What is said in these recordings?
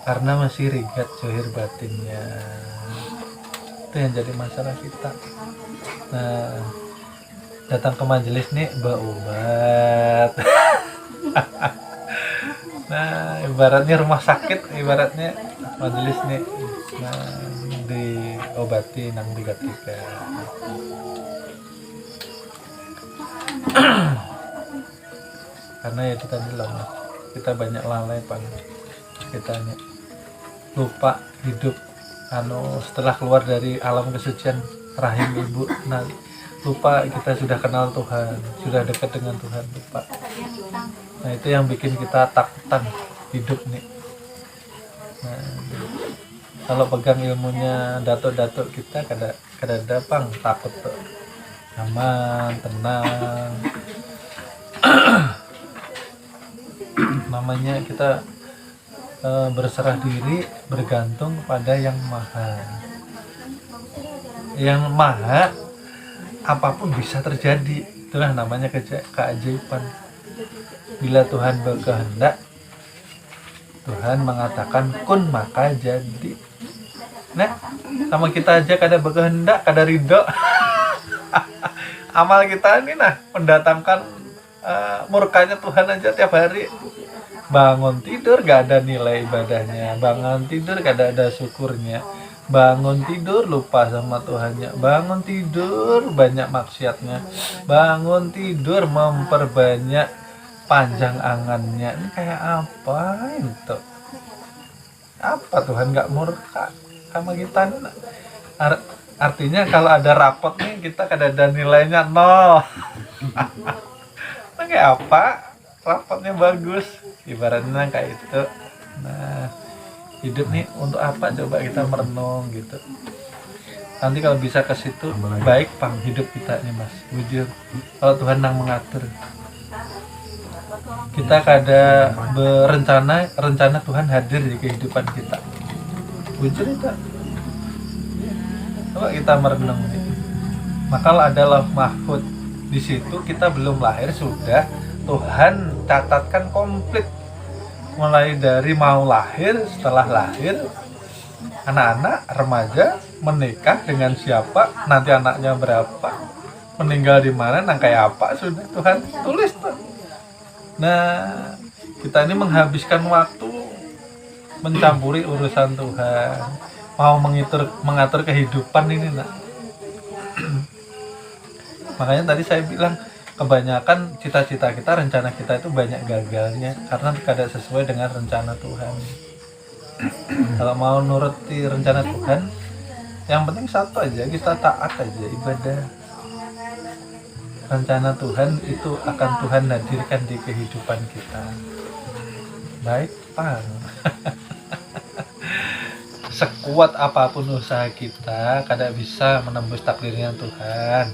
karena masih rigat zahir batinnya. Itu yang jadi masalah kita. Nah, datang ke majelis nih berobat. Nah, ibaratnya rumah sakit, ibaratnya majelis nih. Nah, diobati nang tiga-tiga. Karena ya itu tadi lah, kita banyak lalai Bang. Kita lupa hidup setelah keluar dari alam kesucian rahim ibu. Nah, lupa kita sudah kenal Tuhan, sudah dekat dengan Tuhan, lupa. Nah, itu yang bikin kita takutan hidup nih. Nah, kalau pegang ilmunya datuk-datuk kita kada Bang, takut tuh. Aman, tenang. Namanya kita berserah diri, bergantung pada yang maha. Yang maha, apapun bisa terjadi. Itulah namanya keajaiban. Bila Tuhan berkehendak, Tuhan mengatakan kun maka jadi. Nah, sama kita aja kada berkehendak, kada ridho. Amal kita ini mendatangkan murkanya Tuhan aja tiap hari. Bangun tidur gak ada nilai ibadahnya, bangun tidur gak ada syukurnya, bangun tidur lupa sama Tuhannya, bangun tidur banyak maksiatnya, bangun tidur memperbanyak panjang angannya. Ini kayak apa itu? Apa Tuhan gak murka sama kita? Artinya kalau ada rapot nih kita ada nilainya 0. Nah, kayak apa? Rapotnya bagus, ibaratnya kayak itu. Nah, hidup nih untuk apa, coba kita merenung gitu. Nanti kalau bisa ke situ baik Bang hidup kita nih Mas, jujur. Kalau Tuhan yang mengatur, kita kada rencana Tuhan hadir di kehidupan kita, jujur itu. Coba kita merenung nih. Maka adalah mahfud, di situ kita belum lahir sudah Tuhan catatkan komplit, mulai dari mau lahir, setelah lahir, anak-anak, remaja, menikah dengan siapa, nanti anaknya berapa, meninggal di mana, kayak apa, sudah Tuhan tulis tuh. Nah, kita ini menghabiskan waktu mencampuri urusan Tuhan, mau mengatur kehidupan ini Makanya tadi saya bilang, kebanyakan cita-cita kita, rencana kita itu banyak gagalnya karena tidak sesuai dengan rencana Tuhan. Kalau mau nuruti rencana Tuhan, yang penting satu aja, kita taat aja, ibadah. Rencana Tuhan itu akan Tuhan hadirkan di kehidupan kita. Baik Bang. Sekuat apapun usaha kita, kada bisa menembus takdirnya Tuhan.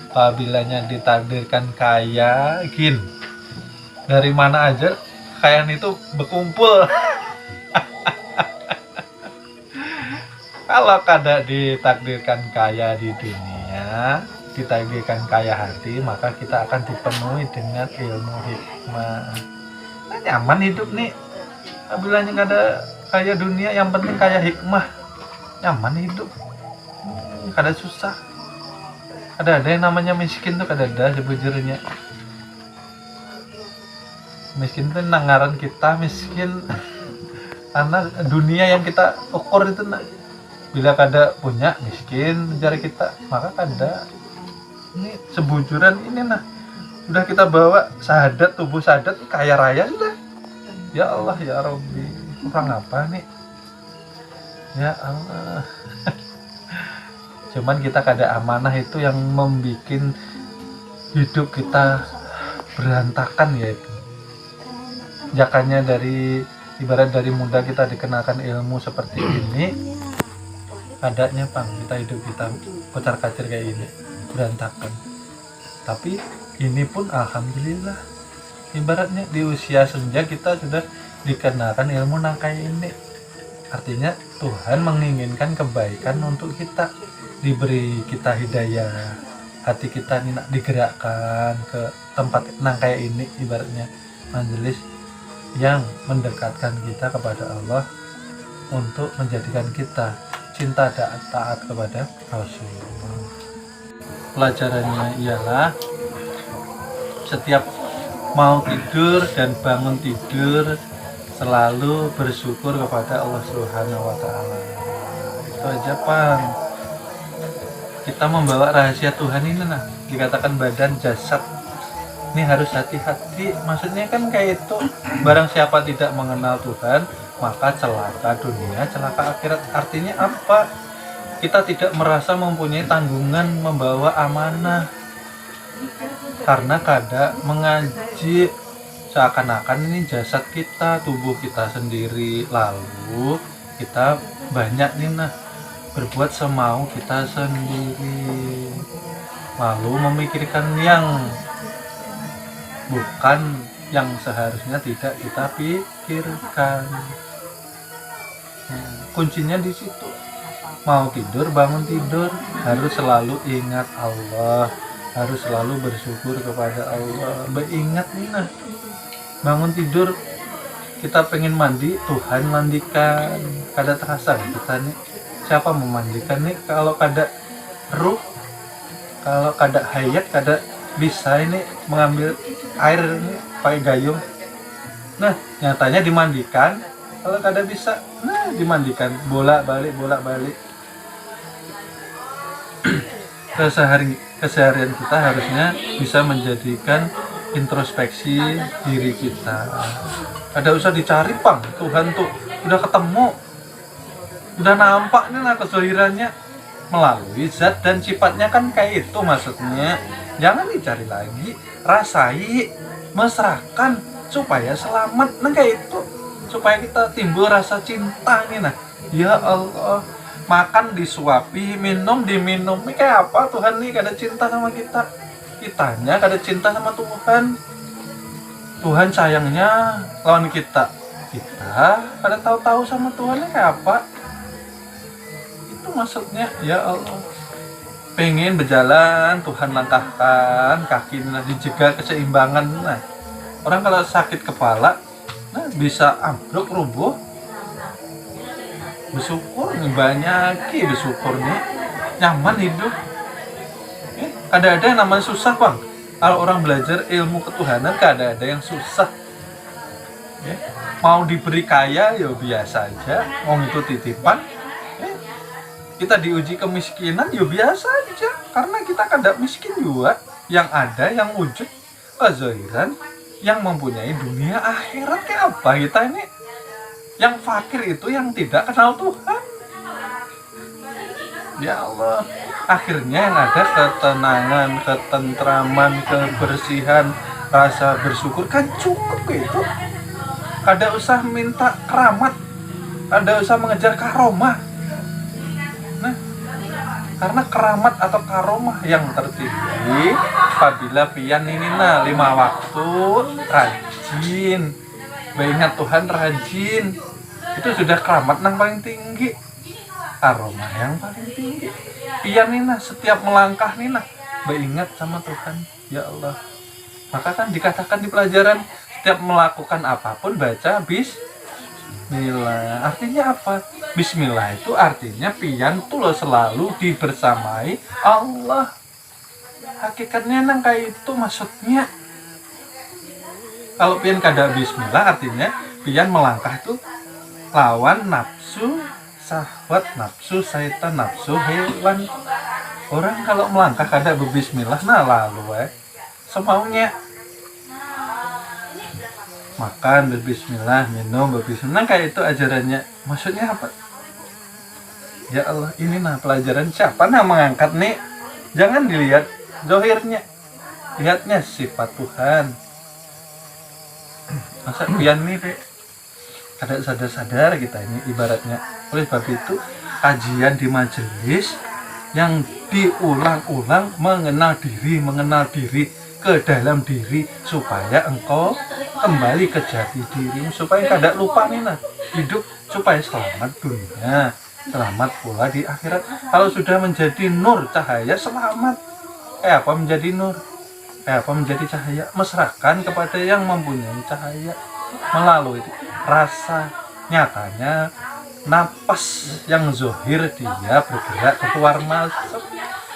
Apabila ditakdirkan kaya, dari mana aja kekayaan itu berkumpul. Kalau kada ditakdirkan kaya di dunia, ditakdirkan kaya hati, maka kita akan dipenuhi dengan ilmu hikmah. Nah, nyaman hidup nih. Apabila kada kaya dunia, yang penting kaya hikmah, nyaman hidup, kada susah. Ada yang namanya miskin tuh kada ada sebujurnya. Miskin tuh nangaran kita miskin karena dunia yang kita ukur itu bila kada punya miskin jari kita, maka kada. Ini sebujuran ini sudah kita bawa syahadat, tubuh syahadat kaya raya sudah. Ya Allah ya Rabbi, kurang apa nih? Ya Allah. Cuman kita kada amanah, itu yang membuat hidup kita berantakan, yaitu jakanya ibarat dari muda kita dikenakan ilmu seperti ini, adanya Bang kita hidup kita kocar kacir kayak ini, berantakan. Tapi ini pun alhamdulillah, ibaratnya di usia senja kita sudah dikenakan ilmu kayak ini. Artinya Tuhan menginginkan kebaikan untuk kita, diberi kita hidayah, hati kita ini digerakkan ke tempat kayak ini, ibaratnya majelis yang mendekatkan kita kepada Allah untuk menjadikan kita cinta dan taat kepada Rasulullah. Pelajarannya ialah setiap mau tidur dan bangun tidur selalu bersyukur kepada Allah Subhanahu wa taala. Itu aja, Pang. Kita membawa rahasia Tuhan ini, nah, dikatakan badan jasad. Ini harus hati-hati. Maksudnya kan kayak itu, barang siapa tidak mengenal Tuhan, maka celaka dunia, celaka akhirat. Artinya apa? Kita tidak merasa mempunyai tanggungan membawa amanah. Karena kadang mengaji seakan-akan ini jasad kita, tubuh kita sendiri. Lalu kita banyak nih, nah, berbuat semau kita sendiri. Lalu memikirkan yang bukan yang seharusnya tidak kita pikirkan. Kuncinya di situ. Mau tidur, bangun tidur, harus selalu ingat Allah, harus selalu bersyukur kepada Allah. Beringat nih, nah, bangun tidur kita pengen mandi, Tuhan mandikan. Kada terasa kita nih, siapa memandikan nih? Kalau kada ruh, kalau kada hayat, kada bisa ini mengambil air ini pakai gayung. Nah, nyatanya dimandikan. Kalau kada bisa, nah, dimandikan bolak-balik. Keseharian kita harusnya bisa menjadikan introspeksi diri kita. Ada usah dicari, Pang. Tuhan tuh udah ketemu, udah nampak nih lah kezohirannya melalui zat dan sifatnya, kan kayak itu maksudnya. Jangan dicari lagi, rasai, mesrakan supaya selamat. Nah, kayak itu, supaya kita timbul rasa cinta nih, nah. Ya Allah, makan disuapi, minum diminum. Ini kayak apa Tuhan nih kada cinta sama kita? Kitanya kada cinta sama Tuhan. Tuhan sayangnya lawan kita. Kita kada tahu-tahu sama Tuhan nih kayak apa? Itu maksudnya. Ya Allah, pengen berjalan, Tuhan langkahkan kaki, nah, dijaga keseimbangan. Nah, orang kalau sakit kepala, nah, bisa ambruk rubuh. Bersyukur nih, banyak bersyukur nih, nyaman hidup. Ada yang namanya susah, Bang. Kalau orang belajar ilmu ketuhanan, ada yang susah. Mau diberi kaya, ya biasa aja. Mau itu titipan. Kita diuji kemiskinan, ya biasa aja. Karena kita kada miskin juga. Yang ada, yang wujud kezahiran, yang mempunyai dunia akhirat. Kayak apa kita ini? Yang fakir itu yang tidak kenal Tuhan. Ya Allah, akhirnya yang ada ketenangan, ketentraman, kebersihan, rasa bersyukur, kan cukup itu. Kada usah minta keramat, kada usah mengejar karomah. Nah, karena keramat atau karomah yang tertinggi apabila pian ini, nah, 5 waktu rajin, ingat Tuhan, rajin, itu sudah keramat yang paling tinggi, aroma yang paling tinggi. Pian nina setiap melangkah nina beringat sama Tuhan. Ya Allah, maka kan dikatakan di pelajaran setiap melakukan apapun baca Bismillah. Artinya apa? Bismillah itu artinya pian tuh lo selalu dibersamai Allah. Hakikatnya nang kayak itu maksudnya. Kalau pian kada Bismillah artinya pian melangkah itu lawan nafsu syahwat, nafsu syaitan, nafsu hewan. Orang kalau melangkah kada berbismillah, nah lalu semaunya. Makan berbismillah, minum berbismillah, kayak itu ajarannya. Maksudnya apa? Ya Allah, ini nah pelajaran siapa nah mengangkat nih. Jangan dilihat zahirnya, lihatnya sifat Tuhan. Masa pian nih, ada sadar-sadar kita ini ibaratnya. Oleh sebab itu kajian di majelis yang diulang-ulang mengenal diri ke dalam diri supaya engkau kembali ke jati diri, supaya kada lupa nih nah hidup, supaya selamat dunia, selamat pula di akhirat. Kalau sudah menjadi nur cahaya, selamat. Kayak apa menjadi nur? Kayak apa menjadi cahaya? Mesrakan kepada yang mempunyai cahaya. melalui rasa nyatanya napas yang zohir dia bergerak keluar masuk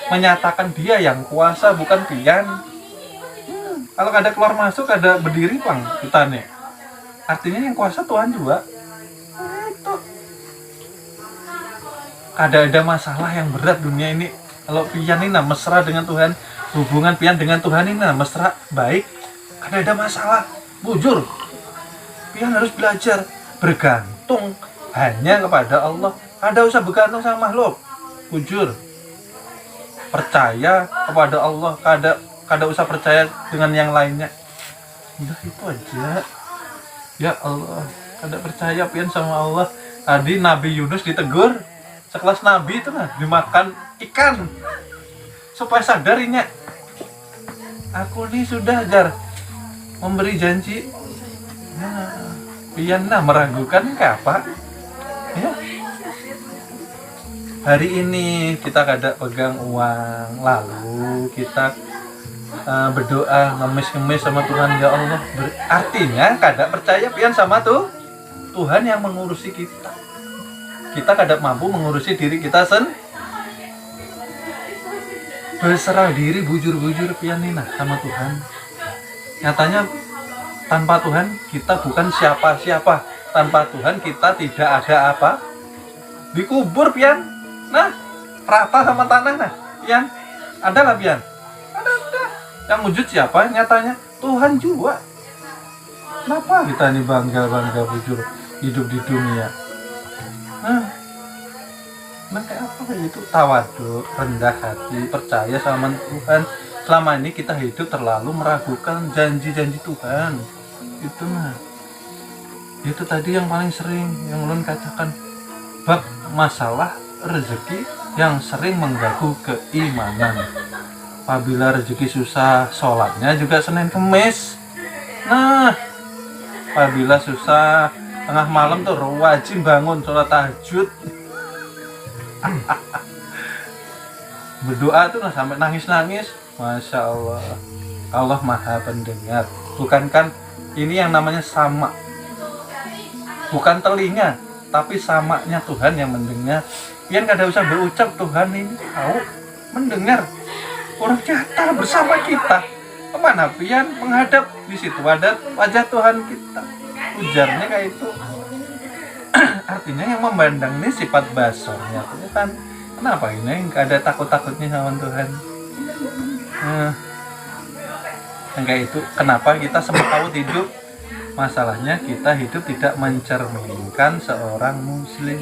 menyatakan dia yang kuasa bukan pian. Kalau ada keluar masuk ada berdiri bang kita nih, artinya yang kuasa Tuhan juga. Itu ada masalah yang berat dunia ini. Kalau pian ini mesra dengan Tuhan, hubungan pian dengan Tuhan ini mesra baik, ada masalah bujur pian harus belajar bergantung hanya kepada Allah. Ada usah bergantung sama makhluk, bujur percaya kepada Allah, kada usah percaya dengan yang lainnya. Udah itu aja. Ya Allah, kada percaya pian sama Allah. Tadi Nabi Yunus ditegur, sekelas nabi itu nah dimakan ikan supaya sadarinya aku nih sudah jar memberi janji. Nah, pian nah meragukan ke apa? Ya. Hari ini kita kada pegang uang, lalu kita berdoa ngemis-ngemis sama Tuhan, ya Allah. Artinya kada percaya pian sama tuh Tuhan yang mengurusi kita. Kita kada mampu mengurusi diri kita berserah diri bujur-bujur pian nina sama Tuhan. Nyatanya tanpa Tuhan kita bukan siapa-siapa. Tanpa Tuhan kita tidak ada apa? Dikubur pian. Nah, rata sama tanah nah. Pian, ada lah pian. Ada. Yang wujud siapa? Nyatanya Tuhan juga. Kenapa kita ini bangga bujur hidup di dunia? Nah kayak apa kayak gitu? Tawaduk, rendah hati, percaya sama Tuhan. Selama ini kita hidup terlalu meragukan janji-janji Tuhan. Itu nah. Itu tadi yang paling sering yang ulun katakan, bab masalah rezeki yang sering mengganggu keimanan. Apabila rezeki susah, sholatnya juga Senin Kemis. Nah, apabila susah tengah malam tuh wajib bangun sholat tahajud. Berdoa tuh nah sampai nangis-nangis. Masya Allah, Allah maha pendengar. Bukankah ini yang namanya sama? Bukan telinga, tapi samanya Tuhan yang mendengar. Pian kada usah berucap, Tuhan ini tahu, mendengar. Orang nyata bersama kita. Kemana pian menghadap, di situ ada wajah Tuhan kita. Ujarnya kayak itu. Artinya yang memandang ini sifat basarnya Tuhan. Kenapa ini nggak ada takut-takutnya sama Tuhan? Yang kayak itu. Kenapa kita sempat hidup? Masalahnya kita hidup tidak mencerminkan seorang muslim.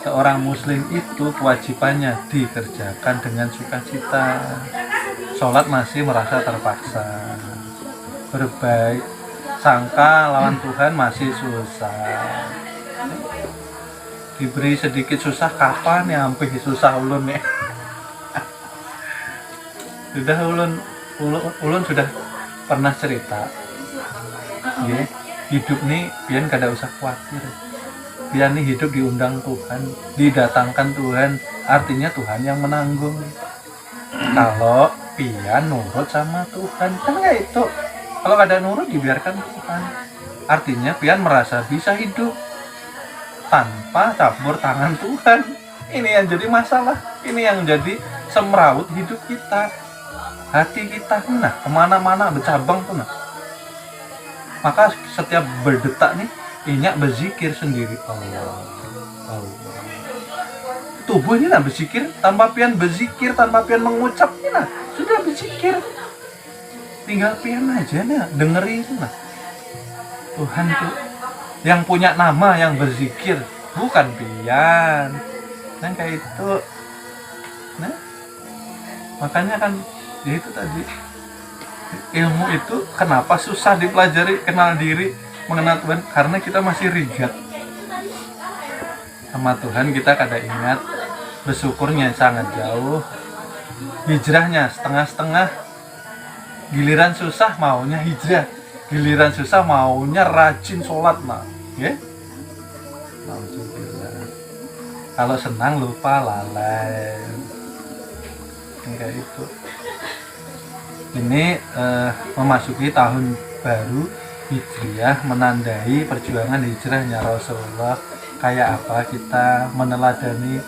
Seorang muslim itu kewajibannya dikerjakan dengan sukacita. Sholat masih merasa terpaksa. Berbaik sangka lawan Tuhan masih susah. Diberi sedikit susah, kapan ya sampai susah ulun ya. Sudah ulun sudah pernah cerita. Ya, hidup nih pian kada usah khawatir. Pian nih hidup diundang Tuhan, didatangkan Tuhan, artinya Tuhan yang menanggung. Kalau pian nurut sama Tuhan, kan kayak itu. Kalau kada nurut dibiarkan Tuhan. Artinya pian merasa bisa hidup tanpa campur tangan Tuhan. Ini yang jadi masalah, ini yang jadi semrawut hidup kita. Hati kita nah kemana-mana bercabang tuh nah. Maka setiap berdetak nih inyak berzikir sendiri, Allah. Tubuh ini nah berzikir tanpa pian berzikir, tanpa pian mengucap nah sudah berzikir. Tinggal pian aja nah dengerin nah. Tuhan tuh yang punya nama yang berzikir, bukan pian. Nah kayak itu. Nah, makanya kan ya itu tadi. Ilmu itu kenapa susah dipelajari, kenal diri, mengenal Tuhan, karena kita masih rigat sama Tuhan. Kita kada ingat bersyukurnya sangat jauh, hijrahnya setengah-setengah. Giliran susah maunya hijrah, giliran susah maunya rajin sholat nah, ya. Kalau senang lupa lalai, kayak itu. Ini memasuki tahun baru hijriah, menandai perjuangan hijrahnya Rasulullah. Kayak apa kita meneladani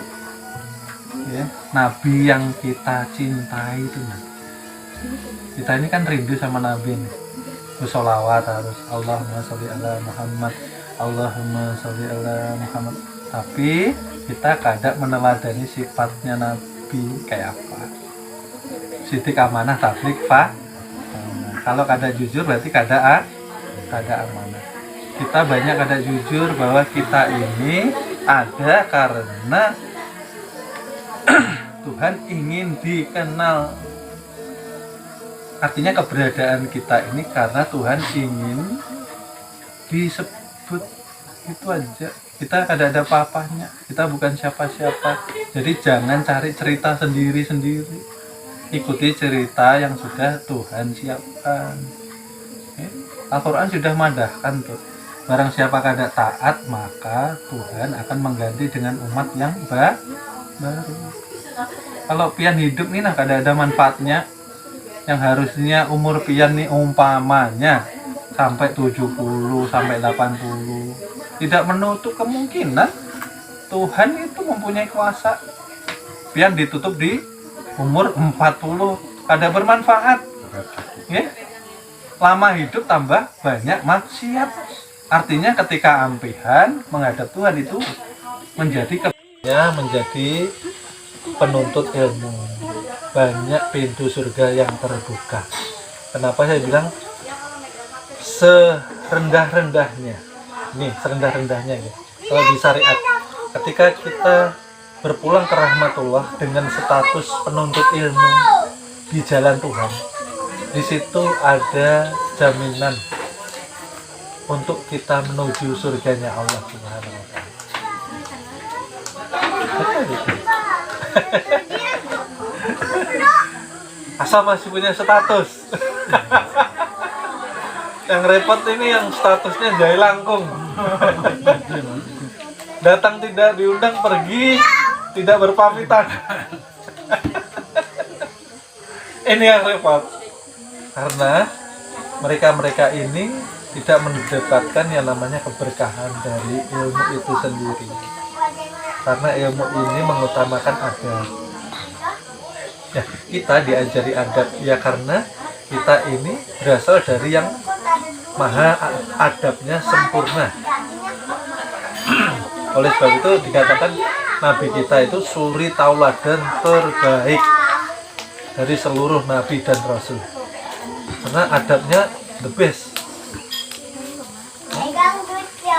ya, Nabi yang kita cintai itu. Kita ini kan rindu sama Nabi nih. Sholawat harus Allahumma sholli ala Muhammad, Allahumma sholli ala Muhammad. Tapi kita kadang meneladani sifatnya Nabi kayak apa. Sidik amanah tablik fa. Kalau kada jujur berarti kada amanah. Kita banyak kada jujur bahwa kita ini ada karena Tuhan ingin dikenal. Artinya keberadaan kita ini karena Tuhan ingin disebut. Itu aja. Kita kada ada apa-apanya. Kita bukan siapa-siapa. Jadi jangan cari cerita sendiri-sendiri. Ikuti cerita yang sudah Tuhan siapkan. Al-Quran sudah madahkan tuh. Barang siapa kada taat, maka Tuhan akan mengganti dengan umat yang baru. Kalau pian hidup nih nah kada ada manfaatnya. Yang harusnya umur pian nih umpamanya sampai 70, sampai 80. Tidak menutup kemungkinan Tuhan itu mempunyai kuasa. Pian ditutup di umur 40, kada bermanfaat. Ya? Lama hidup tambah banyak maksiat. Artinya ketika ampihan menghadap Tuhan itu menjadi penuntut ilmu. Banyak pintu surga yang terbuka. Kenapa saya bilang serendah-rendahnya? Nih, serendah-rendahnya ya. Kalau di syariat, ketika kita berpulang ke rahmatullah dengan status penuntut ilmu di jalan Tuhan, di situ ada jaminan untuk kita menuju surganya Allah Subhanahu wa Ta'ala. Asal masih punya status. Yang repot ini yang statusnya jahil langkung. Datang tidak diundang, pergi tidak berpamitan. Ini yang repot. Karena mereka-mereka ini tidak mendapatkan yang namanya keberkahan dari ilmu itu sendiri. Karena ilmu ini mengutamakan adab. Ya, kita diajari adab ya karena kita ini berasal dari yang maha adabnya sempurna. Oleh sebab itu dikatakan Nabi kita itu suri tauladan terbaik dari seluruh Nabi dan Rasul. Karena adabnya the best,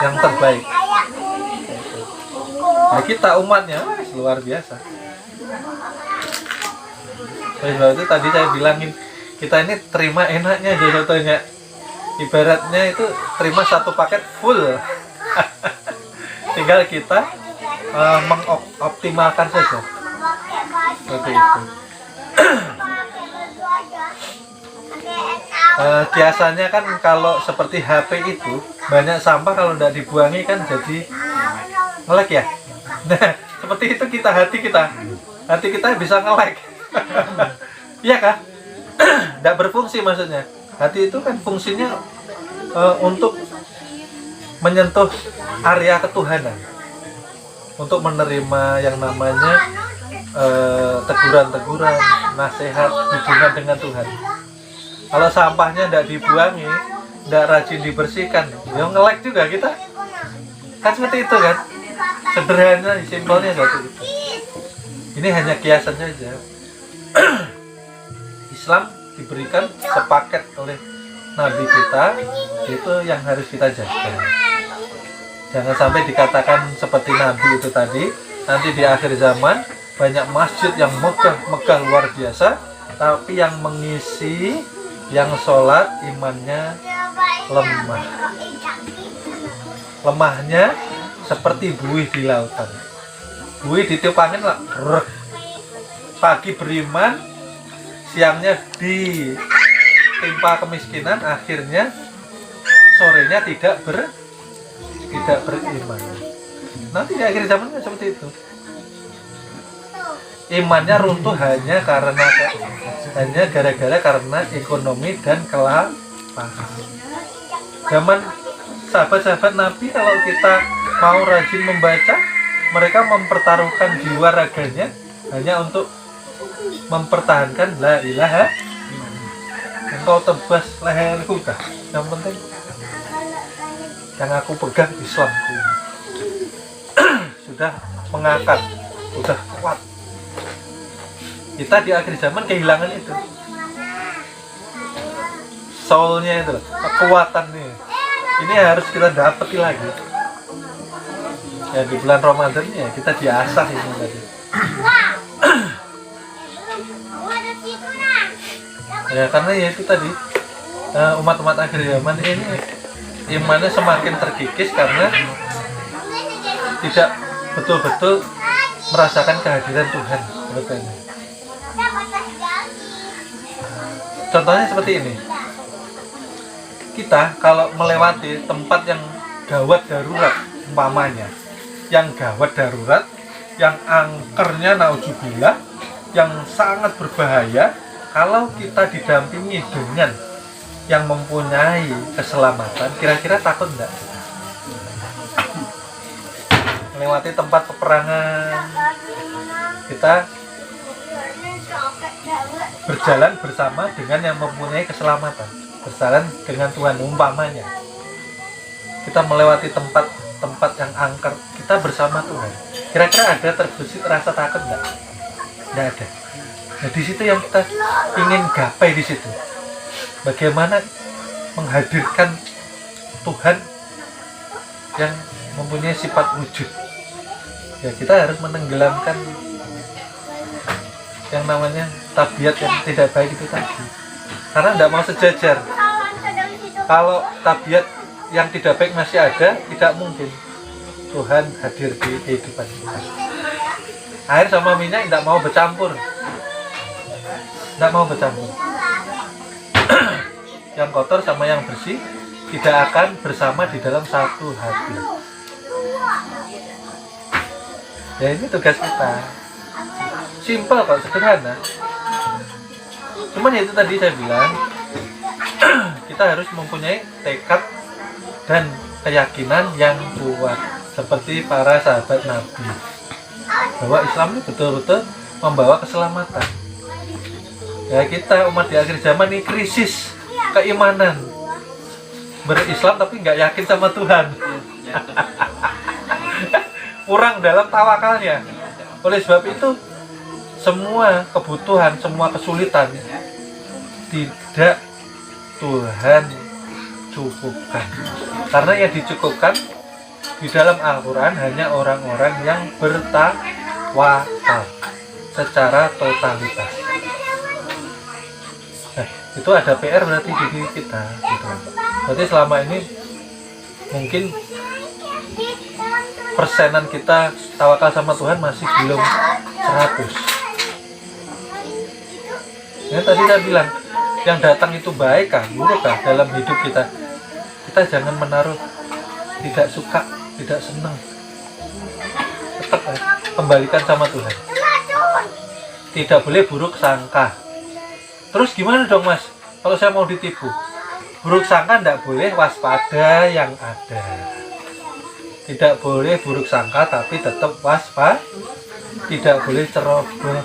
yang terbaik. Nah, kita umatnya luar biasa. Oleh sebab itu tadi saya bilangin kita ini terima enaknya aja contohnya. Ibaratnya itu terima satu paket full. Tinggal kita mengoptimalkan saja. Seperti itu. Biasanya kan kalau seperti HP itu banyak sampah, kalau tidak dibuangi kan jadi nge-lag ya. Nah, seperti itu hati kita bisa nge-lag. Iya kan? Tidak berfungsi maksudnya. Hati itu kan fungsinya untuk menyentuh area ketuhanan, untuk menerima yang namanya teguran-teguran, nasihat, hubungan dengan Tuhan. Kalau sampahnya tidak dibuangi, tidak rajin dibersihkan, ya nge-lag juga kita. Kan seperti itu kan? Sederhana, simpelnya seperti itu. Ini hanya kiasan saja. Islam diberikan sepaket oleh Nabi kita, itu yang harus kita jaga. Jangan sampai dikatakan seperti Nabi itu tadi, nanti di akhir zaman banyak masjid yang megah luar biasa, tapi yang mengisi, yang sholat imannya lemah. Lemahnya seperti buih di lautan. Buih ditiup angin lah, pagi beriman, siangnya ditimpa kemiskinan, akhirnya sorenya tidak beriman. Nanti di akhir zamannya seperti itu. Imannya runtuh hanya gara-gara karena ekonomi dan kelaparan. Zaman sahabat-sahabat Nabi, kalau kita mau rajin membaca, mereka mempertaruhkan jiwa raganya hanya untuk mempertahankan la ilaha. Engkau tebas leherku dah, yang penting yang aku pegang Islamku. Sudah mengakar, sudah kuat. Kita di akhir zaman kehilangan itu, soulnya itu, kekuatannya. Ini harus kita dapati lagi. Ya di bulan Ramadan ya kita diasah ini tadi. Ya karena ya itu tadi, umat-umat akhir zaman ini imannya semakin terkikis karena tidak betul-betul merasakan kehadiran Tuhan. Sebetulnya. Contohnya seperti ini. Kita kalau melewati tempat yang gawat darurat, umpamanya yang gawat darurat, yang angkernya naudzubillah, yang sangat berbahaya, kalau kita didampingi dengan yang mempunyai keselamatan, kira-kira takut enggak? Melewati tempat peperangan, kita berjalan bersama dengan yang mempunyai keselamatan, berjalan dengan Tuhan. Umpamanya kita melewati tempat yang angker, kita bersama Tuhan, kira-kira ada terbesit rasa takut enggak? Enggak ada. Nah di situ yang kita ingin gapai, di situ bagaimana menghadirkan Tuhan yang mempunyai sifat wujud. Ya kita harus menenggelamkan yang namanya tabiat yang tidak baik itu tadi, karena tidak mau sejajar. Kalau tabiat yang tidak baik masih ada, tidak mungkin Tuhan hadir di kehidupan kita. Air sama minyak tidak mau bercampur, tidak mau bercampur. Yang kotor sama yang bersih tidak akan bersama di dalam satu hati. Ya ini tugas kita. Simpel kok, sederhana. Cuman ya itu tadi saya bilang, kita harus mempunyai tekad dan keyakinan yang kuat seperti para sahabat Nabi, bahwa Islam ini betul-betul membawa keselamatan. Ya kita umat di akhir zaman ini krisis keimanan, berislam tapi nggak yakin sama Tuhan. Kurang dalam tawakalnya. Oleh sebab itu semua kebutuhan, semua kesulitan tidak Tuhan cukupkan. Karena yang dicukupkan di dalam Al-Quran hanya orang-orang yang bertawakal secara totalitas. Nah, itu ada PR berarti di diri kita gitu. Berarti selama ini mungkin persenan kita tawakal sama Tuhan masih belum 100. Ya tadi saya bilang, yang datang itu baik kah, buruk kah dalam hidup kita. Kita jangan menaruh tidak suka, tidak senang. Tetap kembalikan sama Tuhan. Tidak boleh buruk sangka. Terus gimana dong Mas? Kalau saya mau ditipu, buruk sangka tidak boleh, waspada yang ada. Tidak boleh buruk sangka tapi tetap waspada. Tidak boleh ceroboh.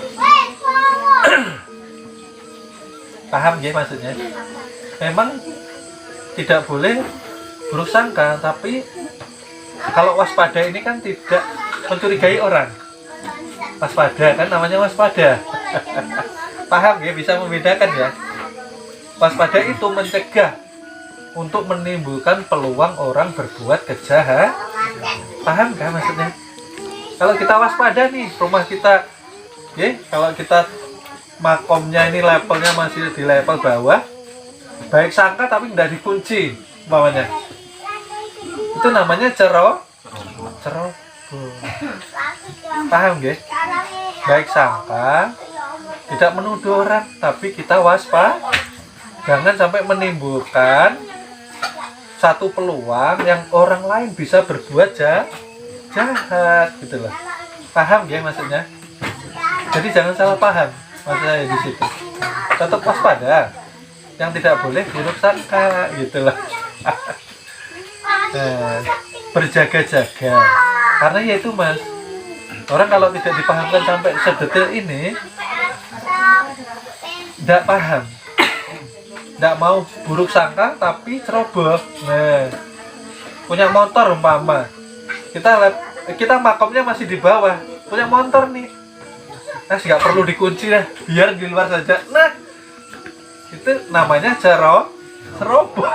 Paham ya maksudnya? Memang tidak boleh buruk sangka, tapi kalau waspada ini kan tidak mencurigai orang. Waspada kan namanya waspada. Paham ya, bisa membedakan ya. Waspada itu mencegah untuk menimbulkan peluang orang berbuat kejahatan. Paham kan maksudnya? Kalau kita waspada nih, rumah kita, ya, kalau kita makomnya ini levelnya masih di level bawah, baik sangka tapi tidak dikunci, umpamanya, itu namanya ceroboh. Paham ya? Baik sangka, tidak menuduh orang, tapi kita waspada, jangan sampai menimbulkan satu peluang yang orang lain bisa berbuat jahat gitu loh. Paham ya maksudnya? Jadi jangan salah paham maksud saya di situ. Tetap waspada, yang tidak boleh buruk sangka gitu loh. Nah, berjaga-jaga. Karena ya itu mas, orang kalau tidak dipahamkan sampai sedetail ini, tidak paham, tidak mau buruk sangka tapi ceroboh. Nah, punya motor umpama, kita makomnya masih di bawah, punya motor nih, nah nggak perlu dikunci lah, biar di luar saja. Nah, itu namanya ceroboh.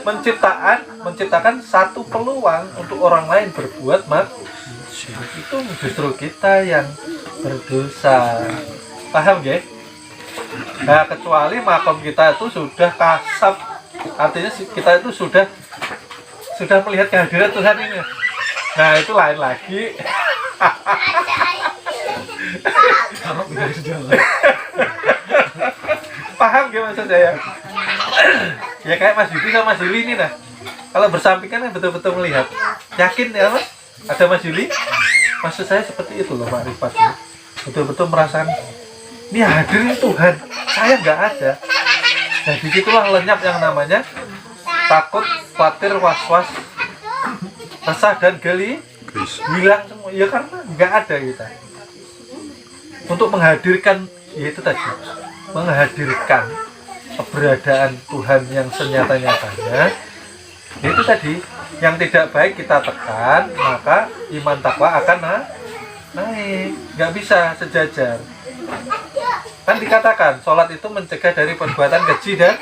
menciptakan satu peluang untuk orang lain berbuat maksiat. Itu justru kita yang berdosa. Paham gak? Nah, kecuali makom kita itu sudah kasab, artinya kita itu sudah melihat kehadiran Tuhan ini. Nah, itu lain lagi. Paham gak maksud saya? Ya kayak Mas Yudi sama Mas Yuli ini nah, kalau bersampingan kan betul-betul melihat, yakin ya mas, ada Mas Yuli, maksud saya seperti itu loh Pak Rifat ya. Betul-betul merasakan ini hadir Tuhan, saya nggak ada. Nah disitulah lenyap yang namanya takut, khawatir, was-was, resah dan geli, hilang semua. Ya karena nggak ada kita. Untuk menghadirkan, ya itu tadi, menghadirkan keberadaan Tuhan yang senyata-nyatanya, itu tadi yang tidak baik kita tekan, maka iman takwa akan naik, nggak bisa sejajar. Kan dikatakan sholat itu mencegah dari perbuatan keji, dan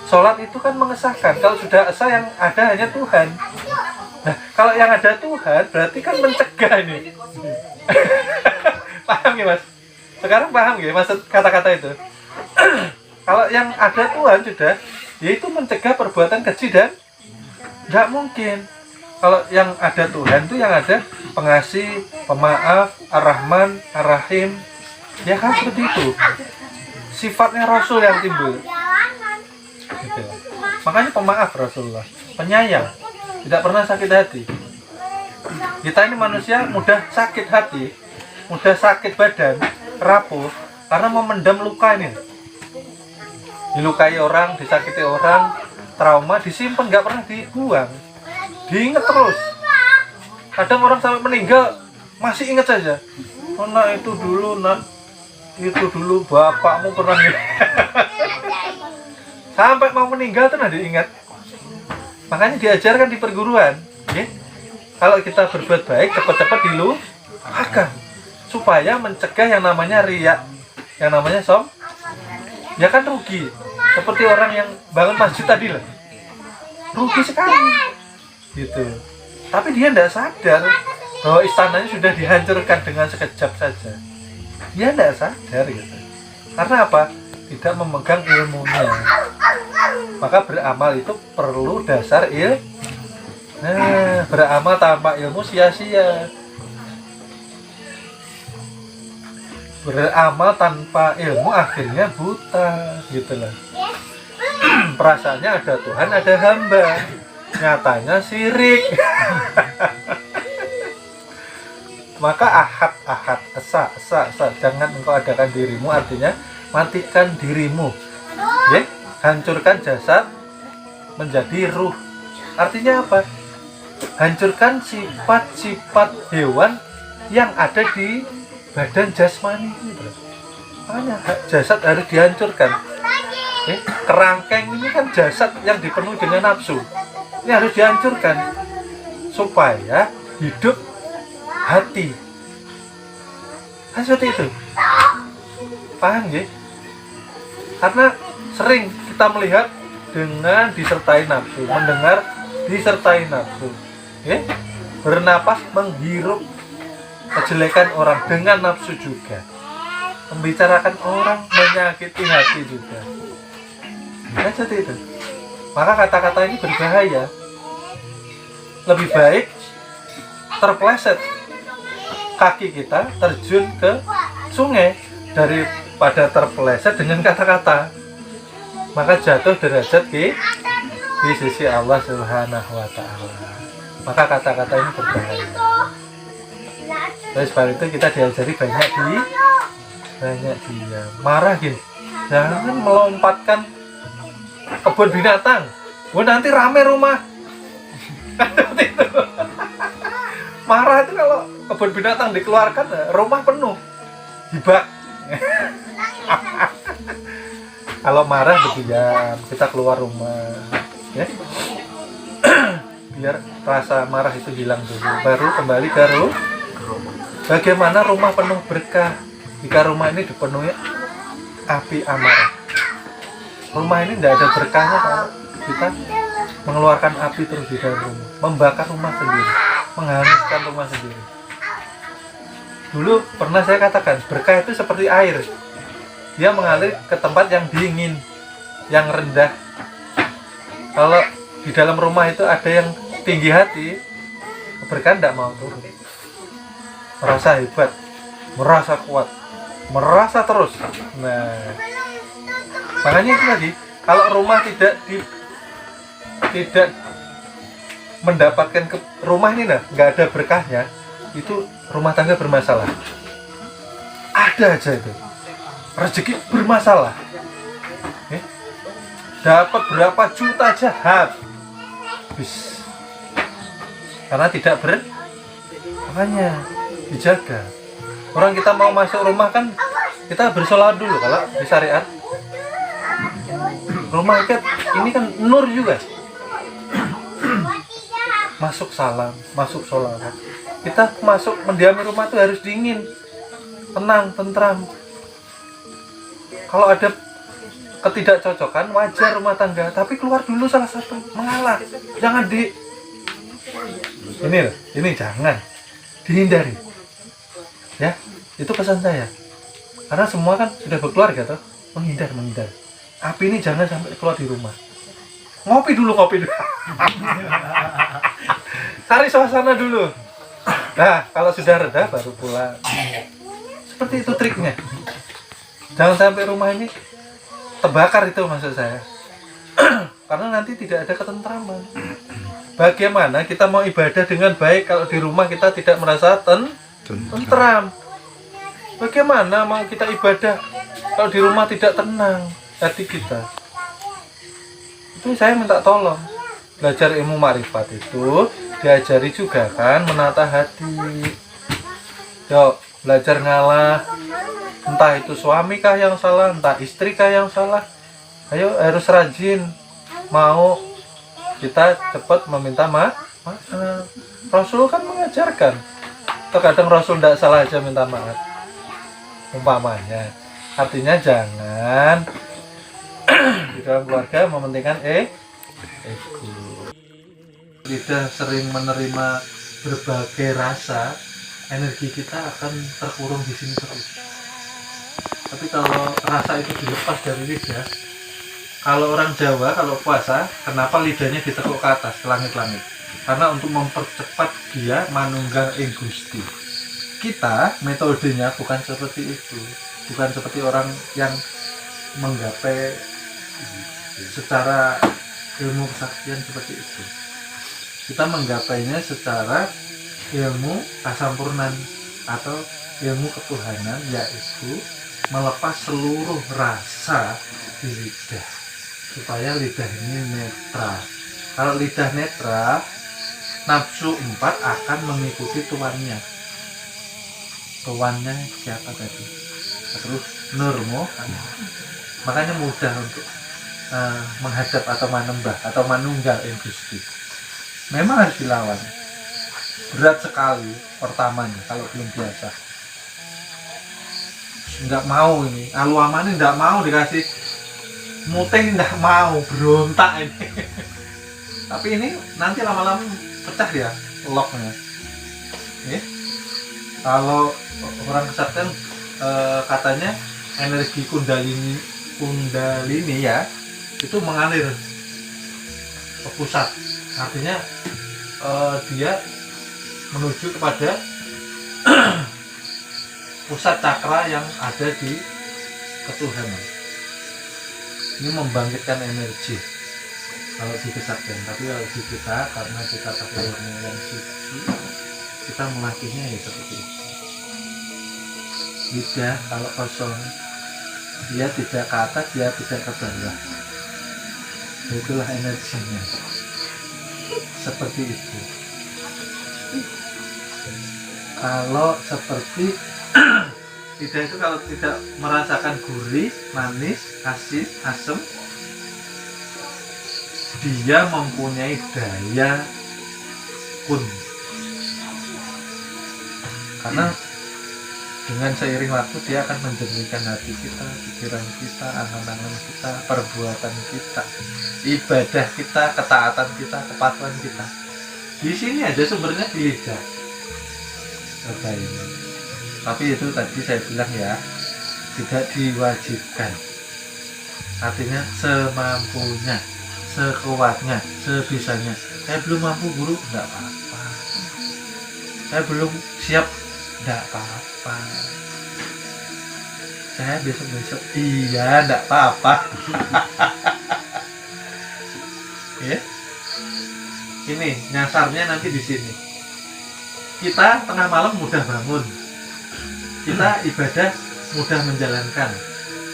sholat itu kan mengesahkan. Kalau sudah esa yang ada hanya Tuhan. Nah kalau yang ada Tuhan berarti kan mencegah ini. Paham ya mas? Sekarang paham ya maksud kata-kata itu? Kalau yang ada Tuhan sudah, yaitu mencegah perbuatan keji, dan tidak mungkin. Kalau yang ada Tuhan itu yang ada pengasih, pemaaf, ar-Rahman, ar-Rahim, ya kan seperti itu. Sifatnya Rasul yang timbul. Gitu. Makanya pemaaf Rasulullah, penyayang, tidak pernah sakit hati. Kita ini manusia mudah sakit hati, mudah sakit badan, rapuh, karena memendam luka ini. Dilukai orang, disakiti orang, trauma disimpan, nggak pernah dibuang, diingat terus. Kadang orang sampai meninggal masih ingat saja. Oh nak itu dulu, nak itu dulu bapakmu pernah gitu. Sampai mau meninggal tuh nah diingat. Makanya diajarkan di perguruan, ya? Kalau kita berbuat baik cepat-cepat dilupakan, supaya mencegah yang namanya riya, yang namanya ya kan rugi. Seperti orang yang bangun masjid tadi lah, rugi sekali gitu. Tapi dia tidak sadar bahwa istananya sudah dihancurkan dengan sekejap saja. Dia tidak sadar gitu. Karena apa? Tidak memegang ilmunya. Maka beramal itu perlu dasar ilmu. Nah, beramal tanpa ilmu sia-sia. Beramal tanpa ilmu akhirnya buta gitu lah. Perasaannya ada Tuhan, ada hamba, nyatanya syirik. Maka ahad, esa, jangan engkau adakan dirimu, artinya matikan dirimu, ya? Hancurkan jasad menjadi ruh. Artinya apa? Hancurkan sifat-sifat hewan yang ada di badan jasmani itu. Makanya jasad harus dihancurkan. Kerangkeng ini kan jasad yang dipenuhi dengan nafsu. Ini harus dihancurkan supaya hidup hati. Kan seperti itu. Paham ya? Karena sering kita melihat dengan disertai nafsu, mendengar disertai nafsu, ya? Bernapas menghirup kejelekan orang dengan nafsu juga, membicarakan orang menyakiti hati juga. Kan seperti itu. Maka kata-kata ini berbahaya. Lebih baik terpleset kaki kita terjun ke sungai daripada terpleset dengan kata-kata. Maka jatuh derajat di sisi Allah Subhanahu wa Ta'ala. Maka kata-kata ini berbahaya. Terus sebab itu kita diajari banyak diam, marah gitu. Jangan melompatkan kebun binatang Oh nanti rame rumah. Seperti itu. Marah itu kalau kebun binatang dikeluarkan, rumah penuh. Hibak. Kalau marah berdiam, kita keluar rumah, ya. Biar rasa marah itu hilang dulu, baru kembali ke rumah. Bagaimana rumah penuh berkah jika rumah ini dipenuhi api amarah? Rumah ini tidak ada berkahnya kalau kita mengeluarkan api terus di dalam rumah, membakar rumah sendiri, menghanguskan rumah sendiri. Dulu pernah saya katakan, berkah itu seperti air. Dia mengalir ke tempat yang dingin, yang rendah. Kalau di dalam rumah itu ada yang tinggi hati, keberkahan tidak mau turun. Merasa hebat, merasa kuat, merasa terus. Nah, makanya itu tadi, kalau rumah tidak mendapatkan rumah ini, nggak ada berkahnya, itu rumah tangga bermasalah. Ada aja itu rezeki bermasalah. Dapat berapa juta aja habis karena tidak makanya dijaga. Orang kita mau masuk rumah kan kita bersolawat dulu. Kalau di syariat rumah ini kan nur juga. Masuk salam, masuk sholawat. Kita masuk mendiami rumah itu harus dingin, tenang, tentram. Kalau ada ketidakcocokan wajar rumah tangga, tapi keluar dulu salah satu, mengalah. Jangan ini jangan dihindari. Ya, itu pesan saya. Karena semua kan sudah berkeluarga toh, menghindar. Api ini jangan sampai keluar di rumah. Ngopi dulu. Cari suasana dulu. Nah, kalau sudah reda baru pulang. Seperti itu triknya. Jangan sampai rumah ini terbakar, itu maksud saya. Karena nanti tidak ada ketentraman. Bagaimana kita mau ibadah dengan baik kalau di rumah kita tidak merasa tentram? Bagaimana mau kita ibadah kalau di rumah tidak tenang hati kita? Itu saya minta tolong. Belajar ilmu ma'rifat itu diajari juga kan menata hati. Yuk, belajar ngalah. Entah itu suami kah yang salah, entah istri kah yang salah. Ayo harus rajin. Mau kita cepat meminta maaf. Rasul kan mengajarkan. Terkadang Rasul tidak salah aja minta maaf. Umpamanya. Artinya jangan di dalam keluarga mementingkan ego. Lidah sering menerima berbagai rasa, energi kita akan terkurung di sini terus. Tapi kalau rasa itu dilepas dari lidah, kalau orang Jawa kalau puasa, kenapa lidahnya ditekuk ke atas, ke langit-langit? Karena untuk mempercepat dia manunggal ing Gusti. Kita metodenya bukan seperti itu, bukan seperti orang yang menggapai secara ilmu kesaktian seperti itu. Kita menggapainya secara ilmu kasampurnan atau ilmu ketuhanan, yaitu melepas seluruh rasa di lidah supaya lidah ini netral. Kalau lidah netral, nafsu 4 akan mengikuti tuannya. Tuannya siapa tadi? Terus nurmu, makanya mudah untuk menghadap atau manembah atau manunggal ing Gusti. Memang harus dilawan. Berat sekali pertamanya kalau belum biasa. Nggak mau ini, aluaman ini nggak mau dikasih muting, nggak mau, berontak ini. Tapi ini nanti lama-lama pecah dia locknya. Kalau orang kesaktian katanya energi kundalini ya itu mengalir ke pusat, artinya dia menuju kepada pusat cakra yang ada di ketuhanan. Ini membangkitkan energi kalau di kesaktian. Tapi kalau di kita, karena kita pakai ilmu yang suci, kita melatihnya ya seperti itu. Lidah kalau kosong, dia tidak ke atas, dia tidak ke bawah. Itulah energinya. Seperti itu. Kalau seperti lidah itu kalau tidak merasakan gurih, manis, asin, asam, dia mempunyai daya kun. Karena dengan seiring waktu dia akan menjernihkan hati kita, pikiran kita, angan-angan kita, perbuatan kita, ibadah kita, ketaatan kita, kepatuhan kita. Di sini aja sumbernya di lidah. Ini. Tapi itu tadi saya bilang ya, tidak diwajibkan. Artinya semampunya, sekuatnya, sebisanya. Saya belum mampu guru, enggak apa-apa. Saya belum siap, enggak apa-apa. Saya besok-besok, iya enggak apa-apa. Ya. Ini nyasarnya nanti di sini. Kita tengah malam mudah bangun. Kita ibadah mudah menjalankan.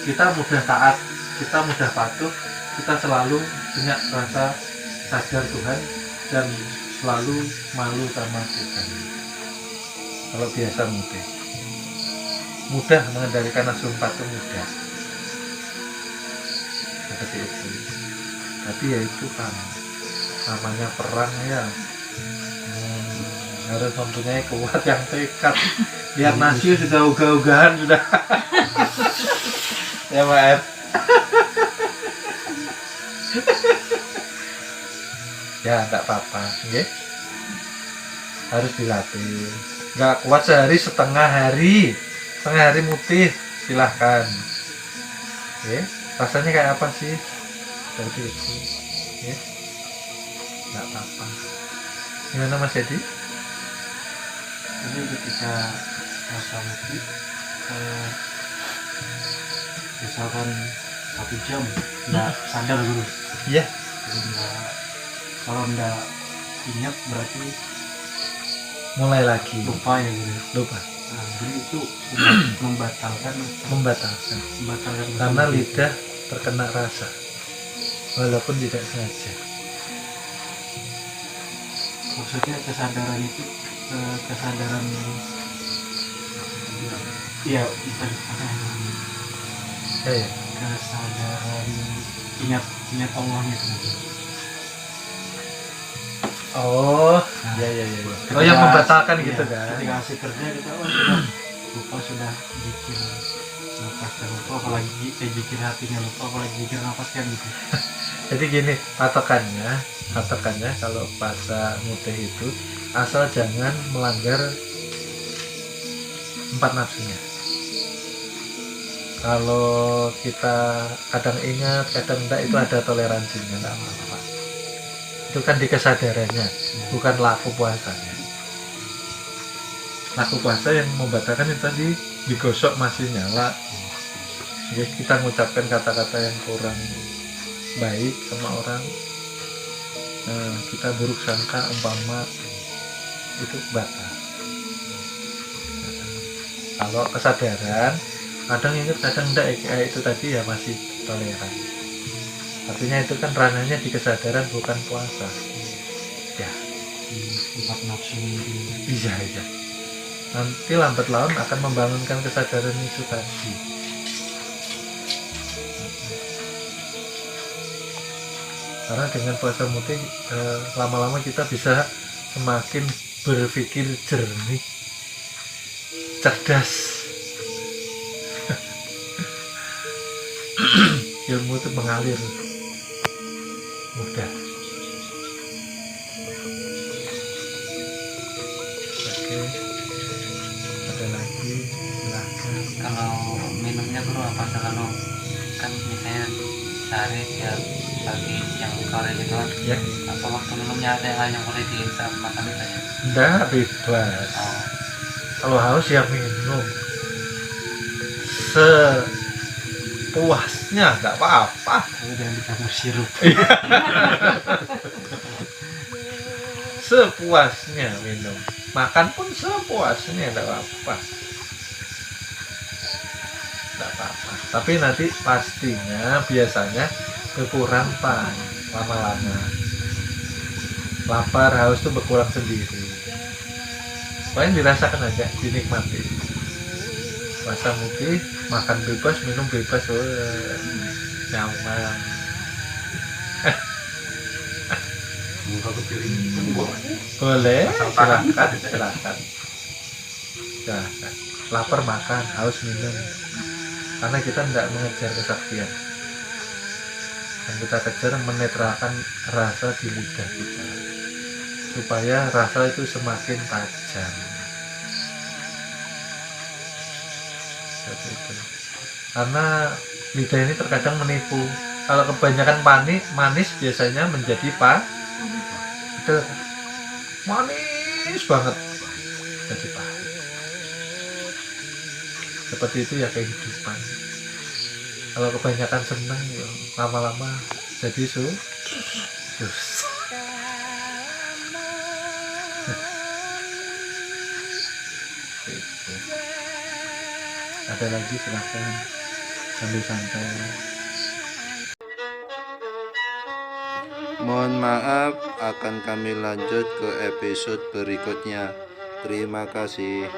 Kita mudah taat, kita mudah patuh, kita selalu punya rasa sadar Tuhan dan selalu malu sama Tuhan. Kalau biasa mudah mengendalikan nafsu itu mudah. Seperti itu. Tapi ya itu kan namanya perang ya. Harus mempunyai kuat yang tekad. Lihat nasi sudah ogah-ogahan sudah. Ya Pak. Ya enggak apa-apa, nggih. Harus dilatih. Enggak kuat sehari setengah hari mutih, silahkan. Oke, rasanya kayak apa sih? Seperti itu. Oke. Enggak apa-apa. Gimana Mas Edi? Jadi ketika masa mutih, misalkan 1 jam nggak sadar dulu. Iya. Jadi kalau nggak ingat berarti mulai lagi. Lupa ya gitu. Lupa. Nah, jadi itu membatalkan. Karena lidah terkena rasa, walaupun tidak sengaja. Maksudnya kesadaran itu kesadaran. Iya, bukan Ya. Kesadaran ingat Allah gitu. Oh, nah, ya. Oh, yang membatalkan iya, gitu kan? Ketika asik kerja kita sudah zikir nafas dan lupa, apalagi zikir hatinya lupa, apalagi zikir nafas kan gitu. Jadi gini, patokannya kalau puasa mutih itu asal jangan melanggar 4 nafsunya. Kalau kita kadang ingat, kadang enggak, itu ada toleransinya, enggak apa-apa. Itu kan di kesadarannya, bukan laku puasanya. Laku puasa yang membatalkan itu tadi digosok masih nyala. Jadi kita mengucapkan kata-kata yang kurang baik sama orang, kita buruk sangka umpama, itu batal. Kalau kesadaran kadang ingat kadang enggak, itu tadi ya masih toleran. Artinya itu kan ranahnya di kesadaran, bukan puasa. Ya, 4 nafsu ini. Iya. Nanti lambat laun akan membangunkan kesadaran itu tadi. Karena dengan puasa mutih lama-lama kita bisa semakin berpikir jernih, cerdas. Ilmu itu mengalir mudah. Oke, ada lagi, silakan. Kalau minumnya guru apa kalau kan misalnya sehari tiap pagi, siang, sore gitu kan? Ya. Apa waktu minumnya ada hal yang boleh saat makan itu ya? Enggak, bebas. Oh. Kalau haus ya minum sepuasnya, enggak apa-apa. Jangan dicampur sirup. Sepuasnya minum, makan pun sepuasnya, enggak apa-apa. Enggak apa-apa. Tapi nanti pastinya biasanya berkurang, Pak. lama-lama lapar haus tuh berkurang sendiri. Paling dirasakan aja, dinikmati. Puasa mutih, makan bebas, minum bebas, nyaman. Muka kepiring boleh. Boleh, silakan, silakan. Lapar makan, haus minum. Karena kita tidak mengejar kesaktian. Yang kita kejar menetralkan rasa di lidah kita, supaya rasa itu semakin tajam. Seperti itu. Karena lidah ini terkadang menipu. Kalau kebanyakan manis biasanya menjadi itu manis banget jadi pahit. Seperti itu ya kehidupan. Kalau kebanyakan senang ya lama-lama jadi susah. Gitu. Ada lagi silahkan sambil santai. Mohon maaf, akan kami lanjut ke episode berikutnya. Terima kasih.